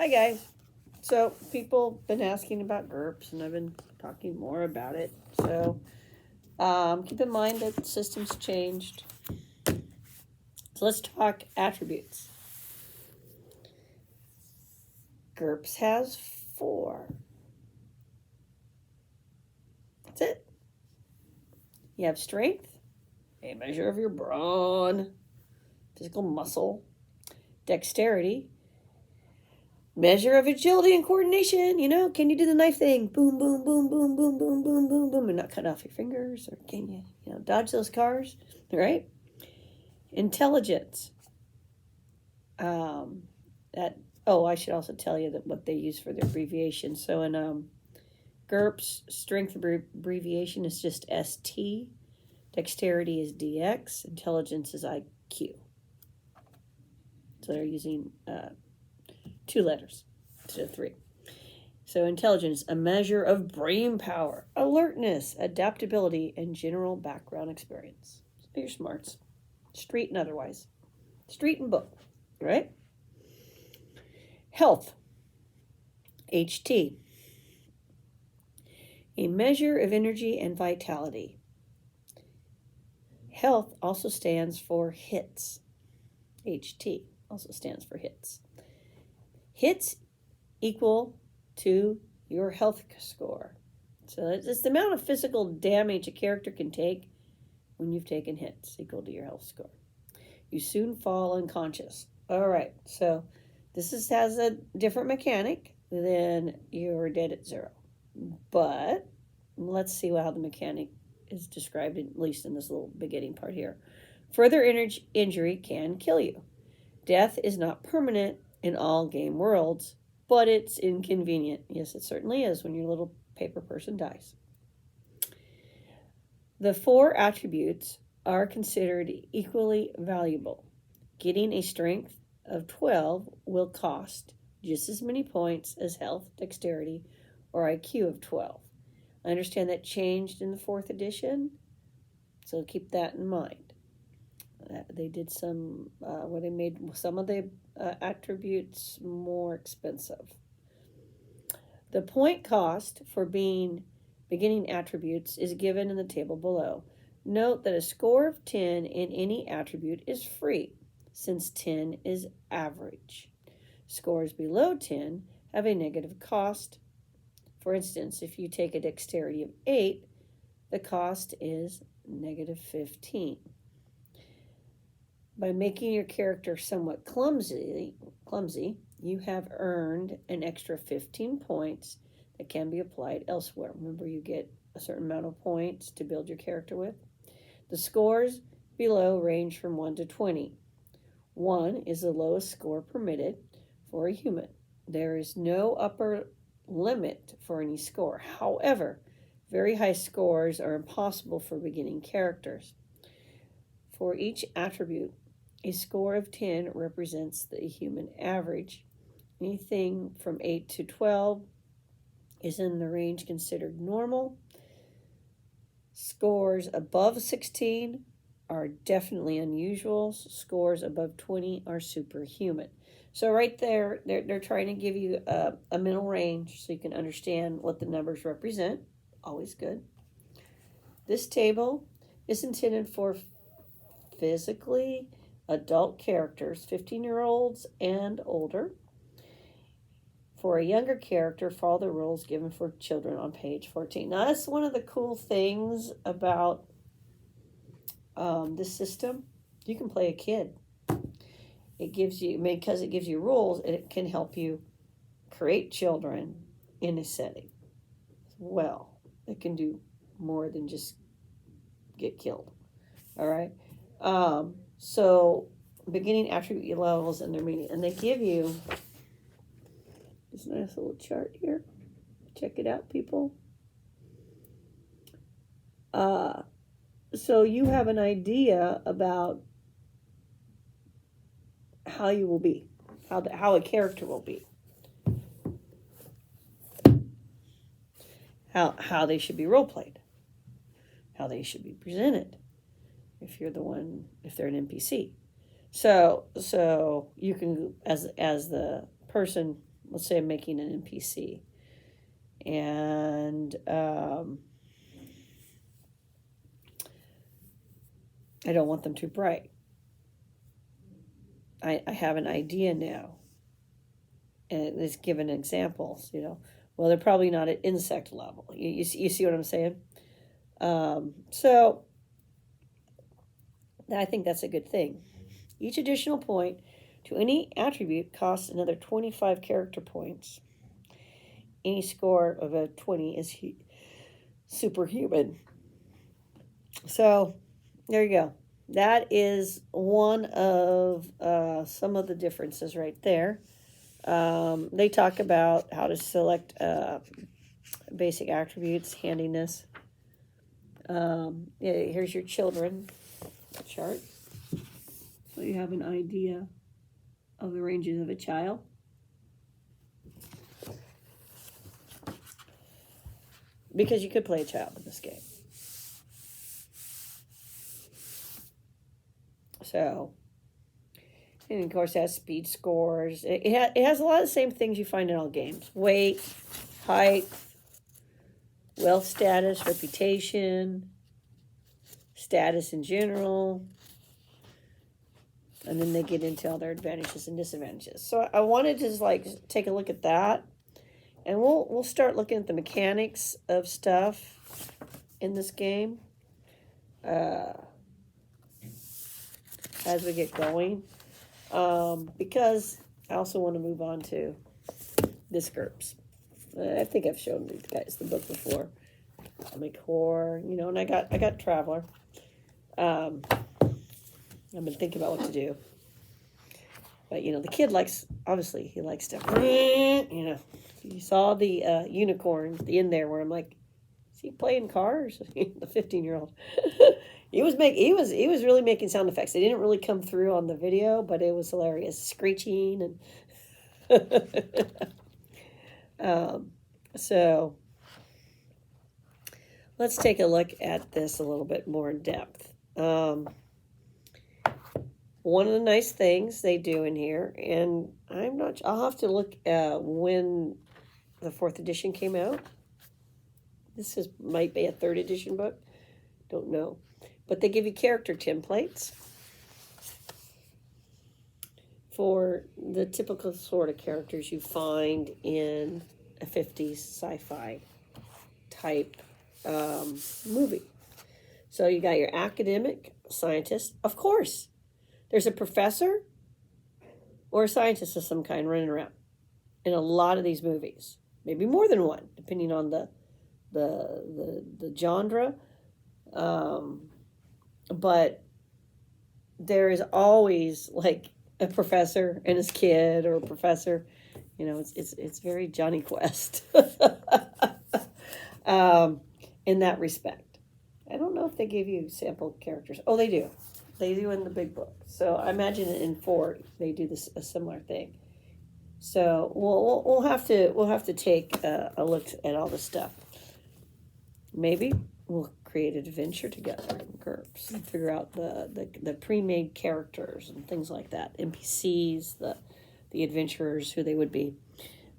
Hi guys. So people been asking about GURPS, and I've been talking more about it. So keep in mind that systems changed. So let's talk attributes. GURPS has 4. That's it. You have strength, a measure of your brawn, physical muscle, dexterity, measure of agility and coordination. Can you do the knife thing? Boom, boom, boom, boom, boom, boom, boom, boom, boom, and not cut off your fingers? Or can you, dodge those cars? Right? Intelligence. I should also tell you that what they use for their abbreviation. So in GURPS, strength abbreviation is just ST. Dexterity is DX. Intelligence is IQ. So they're using 2 letters instead of 3. So intelligence, a measure of brain power, alertness, adaptability, and general background experience. So your smarts, street and otherwise. Street and book, right? Health, HT, a measure of energy and vitality. Health also stands for hits. HT also stands for hits. Hits equal to your health score. So it's the amount of physical damage a character can take when you've taken hits, equal to your health score. You soon fall unconscious. All right, so this has a different mechanic than you're dead at 0. But let's see how the mechanic is described, at least in this little beginning part here. Further injury can kill you. Death is not permanent in all game worlds, but it's inconvenient. Yes, it certainly is when your little paper person dies. The 4 attributes are considered equally valuable. Getting a strength of 12 will cost just as many points as health, dexterity, or IQ of 12. I understand that changed in the 4th edition, so keep that in mind. They did some, where they made some of the attributes more expensive. The point cost for beginning attributes is given in the table below. Note that a score of 10 in any attribute is free, since 10 is average. Scores below 10 have a negative cost. For instance, if you take a dexterity of 8, the cost is negative 15. By making your character somewhat clumsy, you have earned an extra 15 points that can be applied elsewhere. Remember, you get a certain amount of points to build your character with. The scores below range from 1 to 20. 1 is the lowest score permitted for a human. There is no upper limit for any score. However, very high scores are impossible for beginning characters. For each attribute, a score of 10 represents the human average. Anything from 8 to 12 is in the range considered normal. Scores above 16 are definitely unusual. Scores above 20 are superhuman. So right there, they're trying to give you a middle range so you can understand what the numbers represent. Always good. This table is intended for physically adult characters, 15-year-olds and older. For a younger character, follow the rules given for children on page 14. Now, that's one of the cool things about this system. You can play a kid. It gives you, because it gives you rules, it can help you create children in a setting. Well, it can do more than just get killed. All right. So beginning attribute levels and their meaning, and they give you this nice little chart here. Check it out, people. So you have an idea about how you will be, how a character will be, how they should be role played, how they should be presented. If they're an NPC. So you can, as the person let's say I'm making an NPC, and I don't want them too bright. I have an idea now, and it's given examples, Well, they're probably not at insect level. You see what I'm saying? So I think that's a good thing. Each additional point to any attribute costs another 25 character points. Any score of a 20 is superhuman. So there you go. That is one of some of the differences right there. They talk about how to select basic attributes, handiness. Here's your children chart. So you have an idea of the ranges of a child. Because you could play a child in this game. So, and of course, it has speed scores. It has a lot of the same things you find in all games. Weight, height, wealth status, reputation, status in general. And then they get into all their advantages and disadvantages. So I wanted to just take a look at that. And we'll start looking at the mechanics of stuff in this game as we get going. Because I also want to move on to this GURPS. I think I've shown you guys the book before. Comic horror, and I got Traveler. I've been thinking about what to do. But, the kid obviously, he likes to, You saw the unicorn in there where I'm like, is he playing cars? The 15-year-old. He was really making sound effects. They didn't really come through on the video, but it was hilarious. Screeching and so let's take a look at this a little bit more in depth. One of the nice things they do in here, and I'll have to look at when the 4th edition came out. This might be a 3rd edition book. Don't know. But they give you character templates for the typical sort of characters you find in a 50s sci-fi type movie. So you got your academic, scientist. Of course, there's a professor or a scientist of some kind running around in a lot of these movies. Maybe more than one, depending on the genre. But there is always a professor and his kid, or a professor. It's very Johnny Quest in that respect. I don't know if they give you sample characters. Oh, they do. They do in the big book. So I imagine in 4 they do a similar thing. So we'll have to take a look at all this stuff. Maybe we'll create an adventure together in GURPS and figure out the pre-made characters and things like that. NPCs, the adventurers, who they would be.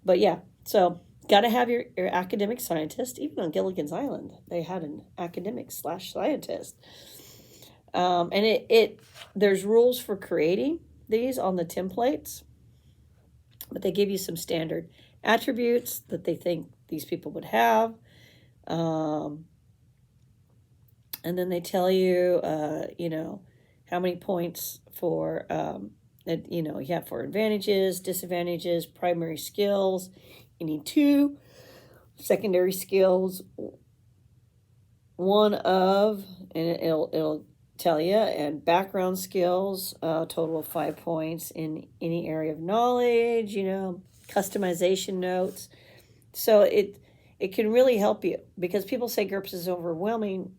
But yeah, so got to have your academic scientist. Even on Gilligan's Island, they had an academic/scientist. And there's rules for creating these on the templates, but they give you some standard attributes that they think these people would have. And then they tell you, how many points for, you have for advantages, disadvantages, primary skills. You need 2 secondary skills, one of, and it'll tell you, and background skills, total of 5 points in any area of knowledge, customization notes. So it can really help you, because people say GURPS is overwhelming.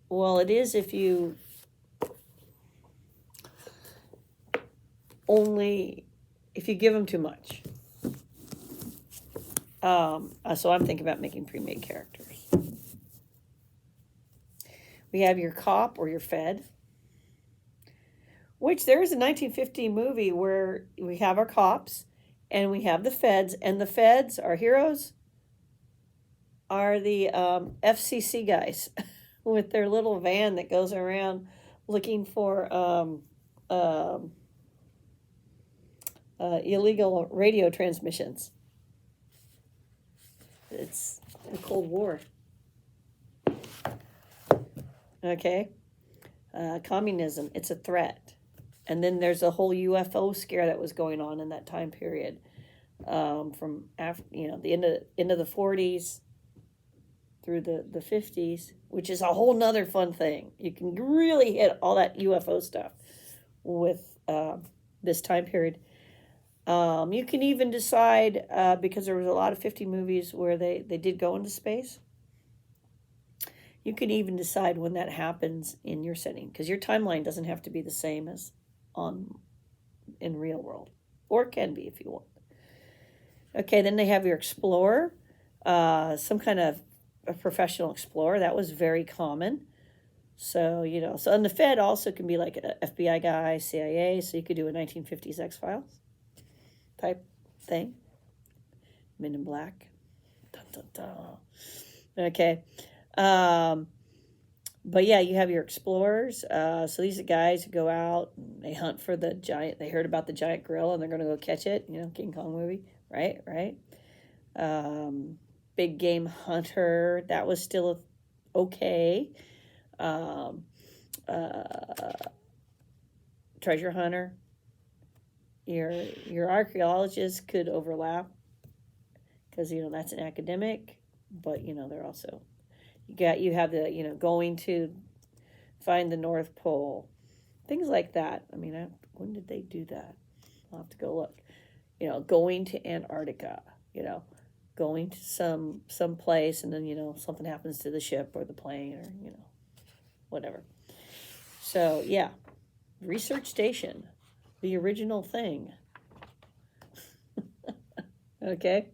Well, it is if you give them too much. So I'm thinking about making pre-made characters. We have your cop or your fed, which there is a 1950 movie where we have our cops and we have the feds, and the feds, our heroes, are the FCC guys with their little van that goes around looking for illegal radio transmissions. It's the Cold War. Okay? Communism, it's a threat. And then there's a whole UFO scare that was going on in that time period, from after, the end of the 40s through the 50s, which is a whole nother fun thing. You can really hit all that UFO stuff with this time period. You can even decide, because there was a lot of 50 movies where they did go into space, you can even decide when that happens in your setting, because your timeline doesn't have to be the same as in real world, or it can be if you want. Okay, then they have your explorer, some kind of a professional explorer. That was very common. So, and the Fed also can be like an FBI guy, CIA, so you could do a 1950s X-Files type thing. Men in Black. Dun, dun, dun. Okay. But yeah, you have your explorers. So these are guys who go out and they hunt for the giant. They heard about the giant gorilla and they're going to go catch it. King Kong movie, right? Big game hunter. That was still okay. Treasure hunter. Your archaeologists could overlap because that's an academic, but they're also. You have the, going to find the North Pole, things like that. I mean, when did they do that? I'll have to go look. Going to Antarctica, going to some place, and then, something happens to the ship or the plane or, whatever. So, yeah, research station, the original thing. Okay.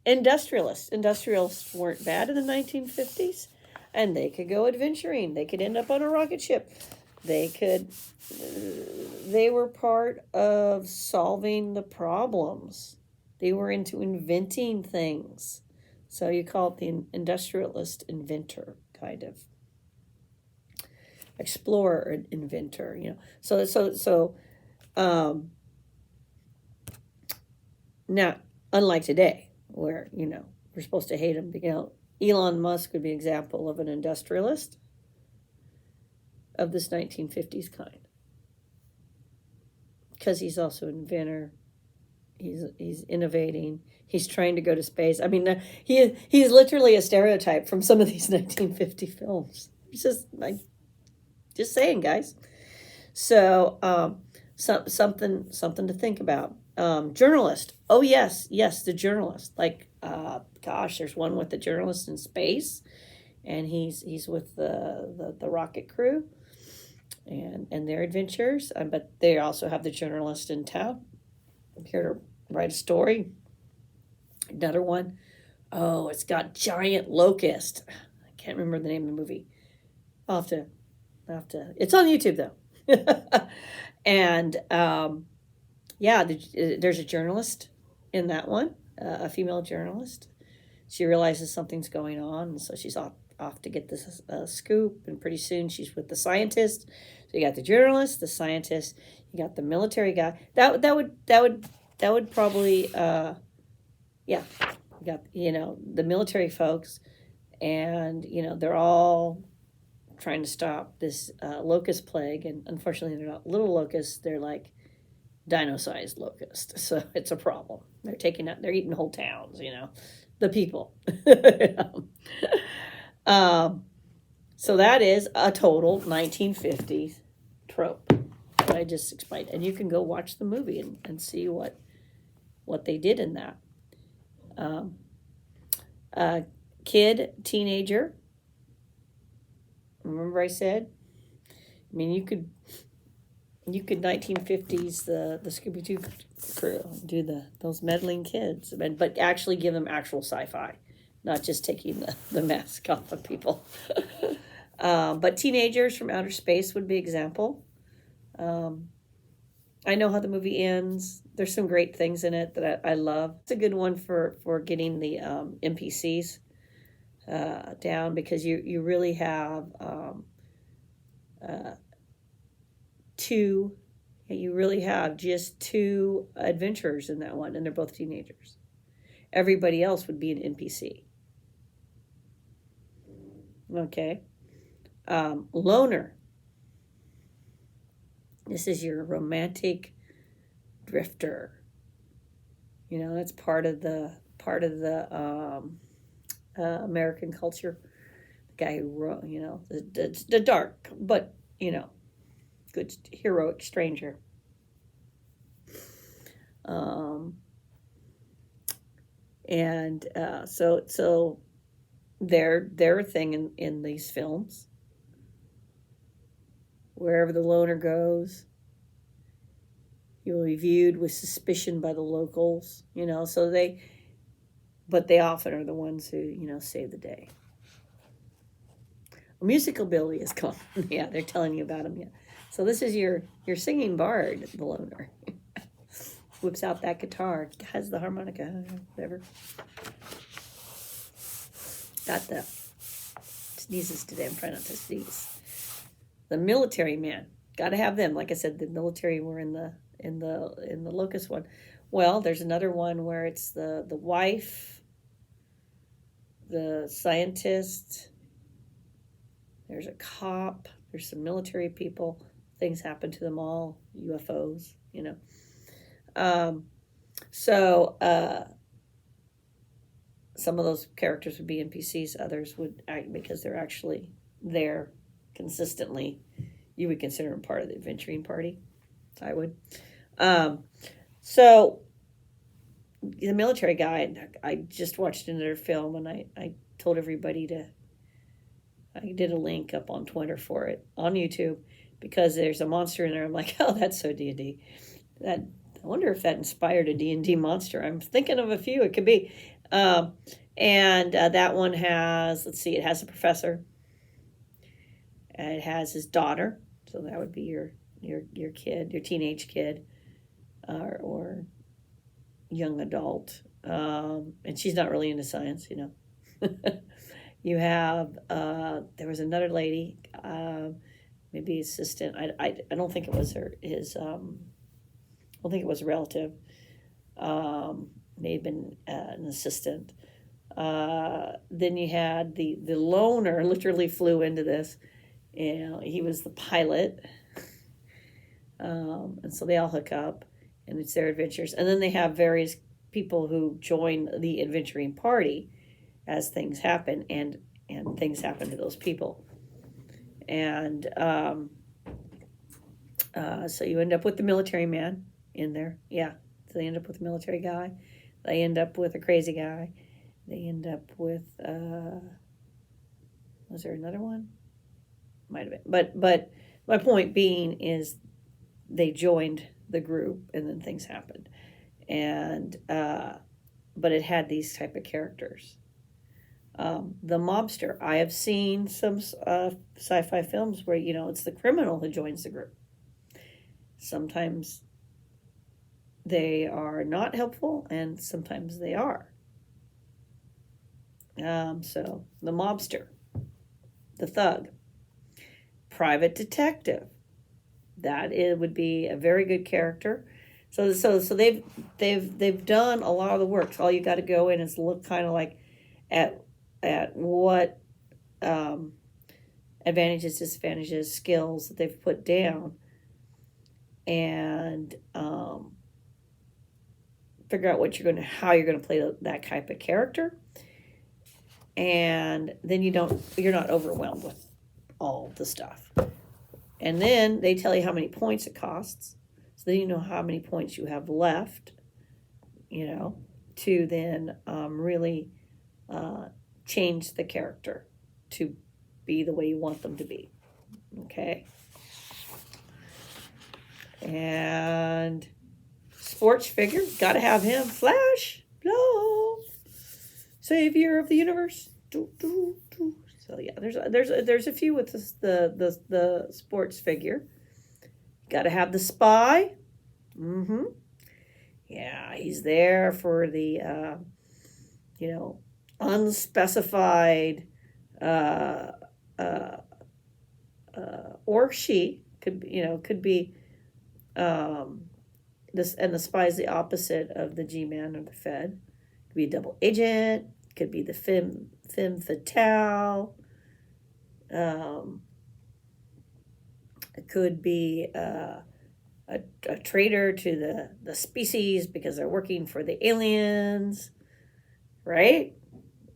Industrialists weren't bad in the 1950s, and they could go adventuring. They could end up on a rocket ship. They were part of solving the problems. They were into inventing things. So you call it the industrialist inventor, kind of. Explorer, inventor, So now, unlike today, where, we're supposed to hate him. Elon Musk would be an example of an industrialist of this 1950s kind. Because he's also an inventor. He's innovating. He's trying to go to space. I mean, he's literally a stereotype from some of these 1950 films. It's just saying, guys. So, something to think about. Journalist. Oh, yes, the journalist. There's one with the journalist in space, and he's with the rocket crew and their adventures. But they also have the journalist in town. I'm here to write a story. Another one. Oh, it's got giant locust. I can't remember the name of the movie. I'll have to. It's on YouTube though. And there's a journalist in that one, a female journalist. She realizes something's going on, and so she's off to get this scoop. And pretty soon she's with the scientist. So you got the journalist, the scientist. You got the military guy. That would probably You got the military folks, and they're all trying to stop this locust plague, and unfortunately they're not little locusts, they're like dino-sized locusts, so it's a problem. They're eating whole towns, the people. So that is a total 1950s trope that I just explained, and you can go watch the movie and see what they did in that. Kid, teenager. Remember I said? I mean, you could 1950s the Scooby-Doo crew do those meddling kids, but actually give them actual sci-fi, not just taking the mask off of people. But teenagers from outer space would be example. I know how the movie ends. There's some great things in it that I love. It's a good one for getting the NPCs down, because you really have uh, two. You really have just two adventurers in that one, and they're both teenagers. Everybody else would be an NPC. Okay. Loner. This is your romantic drifter. You know, that's part of the American culture. The guy who, you know, the dark, but, you know, good heroic stranger. And so they're a thing in these films. Wherever the loner goes, he will be viewed with suspicion by the locals, you know, but they often are the ones who, you know, save the day. Musical ability is gone. Yeah, they're telling you about him. Yeah. So this is your singing bard, the loner. Whips out that guitar, has the harmonica, whatever. Got the sneezes today. I'm trying not to sneeze. The military man, got to have them. Like I said, the military were in the locust one. Well, there's another one where it's the wife, the scientist. There's a cop. There's some military people. Things happen to them all. UFOs, you know. So some of those characters would be NPCs. Others would act because they're actually there consistently. You would consider them part of the adventuring party. I would. So the military guy, I just watched another film, and I told everybody I did a link up on Twitter for it on YouTube, because there's a monster in there. I'm like, oh, that's so D&D. I wonder if that inspired a D&D monster. I'm thinking of a few. It could be. And that one has, let's see, it has a professor. And it has his daughter. So that would be your kid, your teenage kid, or young adult. And she's not really into science, you know. You have, there was another lady, maybe assistant. I don't think it was his, I don't think it was a relative. May have been an assistant. Then you had the loner literally flew into this. And he was the pilot. And so they all hook up, and it's their adventures. And then they have various people who join the adventuring party as things happen, and things happen to those people. And so you end up with the military man in there. Yeah, so they end up with the military guy. They end up with a crazy guy. They end up with, was there another one? Might have been. But my point being is they joined the group, and then things happened. And but it had these type of characters. The mobster. I have seen some sci-fi films where, you know, it's the criminal who joins the group. Sometimes they are not helpful, and sometimes they are. So the mobster, the thug, private detective. That it would be a very good character. So they've done a lot of the work. So all you got to go in is look kind of like at what advantages, disadvantages, skills that they've put down, and figure out how you're gonna play that type of character, and then you're not overwhelmed with all the stuff. And then they tell you how many points it costs, so then you know how many points you have left, you know, to then really change the character to be the way you want them to be. Okay. And sports figure, got to have him. Flash, no, savior of the universe. So yeah, there's a few with the sports figure. Got to have the spy. Mm-hmm. Yeah, he's there for the, unspecified, uh, uh, or she could be, um, this, and the spy is the opposite of the G-man or the Fed. Could be a double agent. Could be the femme fatale. Um, it could be a traitor to the species because they're working for the aliens, right?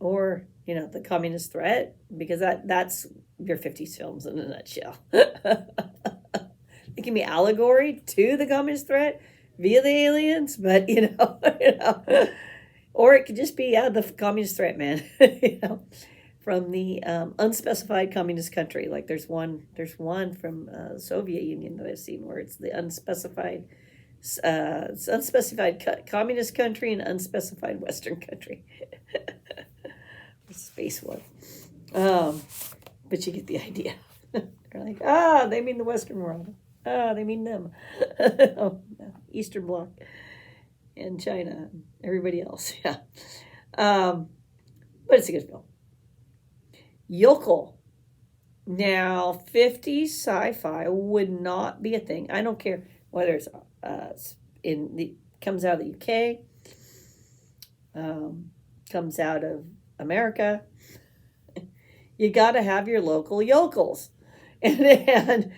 Or the communist threat, because that's your 50s films in a nutshell. It can be allegory to the communist threat via the aliens, but or it could just be the communist threat, man. From the unspecified communist country. Like there's one from the Soviet Union that I've seen where it's the unspecified communist country and unspecified Western country. Space one. Um, but you get the idea. They're like, they mean the Western world. They mean them. Oh, Eastern Bloc and China and everybody else. Yeah. But it's a good film. Yokel. Now, 50s sci-fi would not be a thing. I don't care whether it's comes out of the UK, comes out of America. You got to have your local yokels, and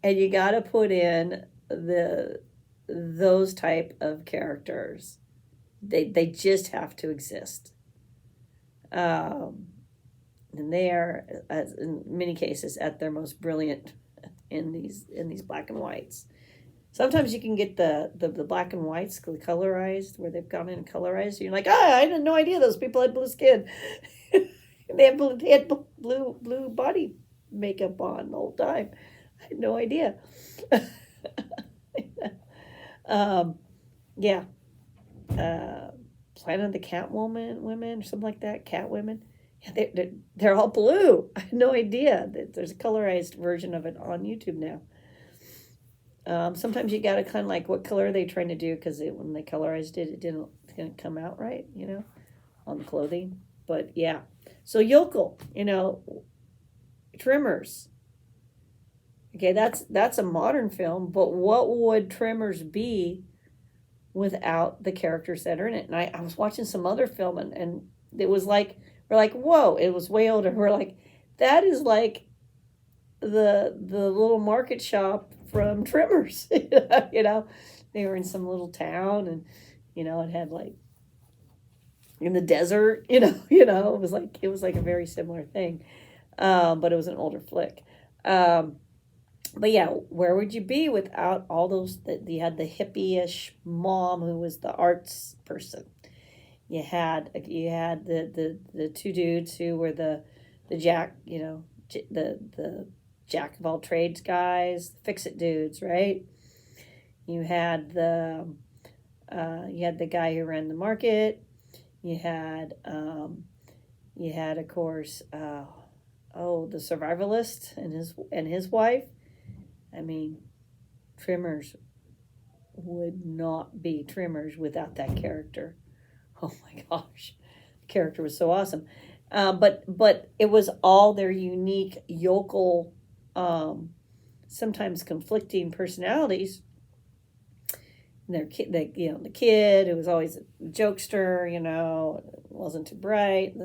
you got to put in those type of characters. They just have to exist. And they are, as in many cases, at their most brilliant in these black and whites. Sometimes you can get the black and whites colorized, where they've gone in and colorized. You're like, I had no idea those people had blue skin. They had blue body makeup on the whole time. I had no idea. Yeah. Planet of the women, or something like that. Cat women. Yeah, they're all blue. I had no idea that there's a colorized version of it on YouTube now. Sometimes you got to kind of like, what color are they trying to do? Because when they colorized it, it didn't come out right, on the clothing. But yeah, so yokel, Trimmers. Okay, that's a modern film, but what would Trimmers be without the characters that are in it? And I was watching some other film, and it was like, we're like, whoa, it was way older. We're like, that is like the little market shop from Trimmers. They were in some little town, and it had like in the desert. It was like a very similar thing, but it was an older flick. But yeah, where would you be without all those? You had the hippie-ish mom who was the arts person. You had the two dudes who were the jack, the jack of all trades guys, fix it dudes, right? You had the guy who ran the market. You had of course the survivalist and his wife. I mean, Trimmers would not be Trimmers without that character. Oh my gosh, the character was so awesome. But it was all their unique yokel, sometimes conflicting personalities. And the kid who was always a jokester, wasn't too bright.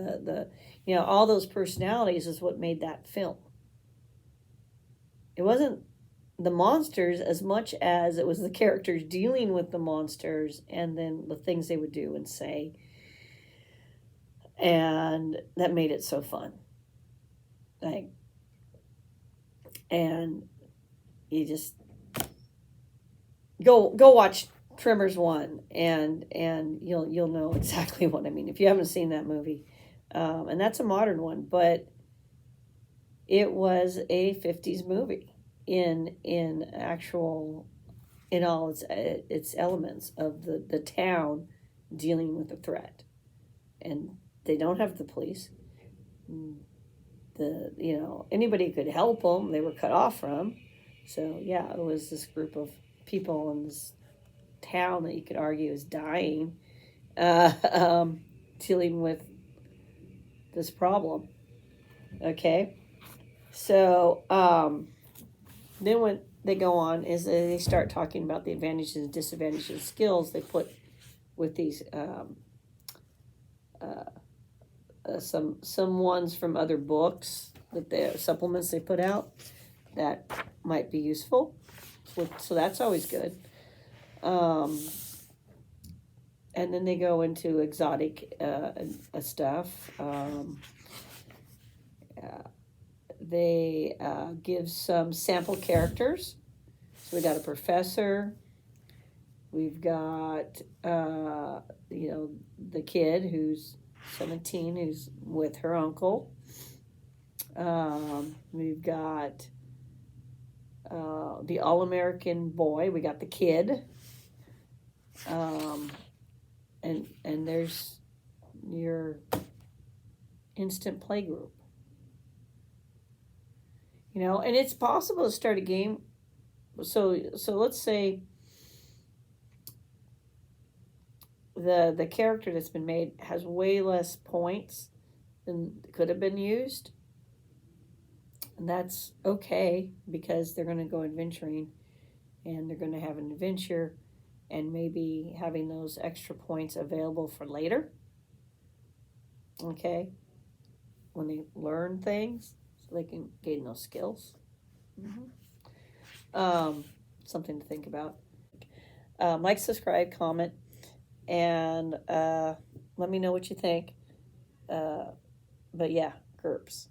All those personalities is what made that film. It wasn't the monsters as much as it was the characters dealing with the monsters and then the things they would do and say. And that made it so fun. And you just go watch Tremors 1 and you'll know exactly what I mean if you haven't seen that movie. And that's a modern one, but it was a 50s movie in all its elements of the town dealing with the threat. And they don't have the police. Anybody could help them. They were cut off from. So yeah, it was this group of people in this town that you could argue is dying, uh, um, dealing with this problem. Okay, so then when they go on is they start talking about the advantages and disadvantages of skills they put with these some ones from other books that the supplements they put out that might be useful. So that's always good. Um, and then they go into exotic stuff. They give some sample characters. So we got a professor. We've got the kid who's 17 who's with her uncle. We've got the all-American boy. We got the kid. And there's your instant play group. And it's possible to start a game. So let's say the character that's been made has way less points than could have been used. And that's okay because they're going to go adventuring and they're going to have an adventure and maybe having those extra points available for later. Okay? When they learn things, so they can gain those skills. Something to think about. Like, subscribe, comment, and let me know what you think. But yeah, GURPS.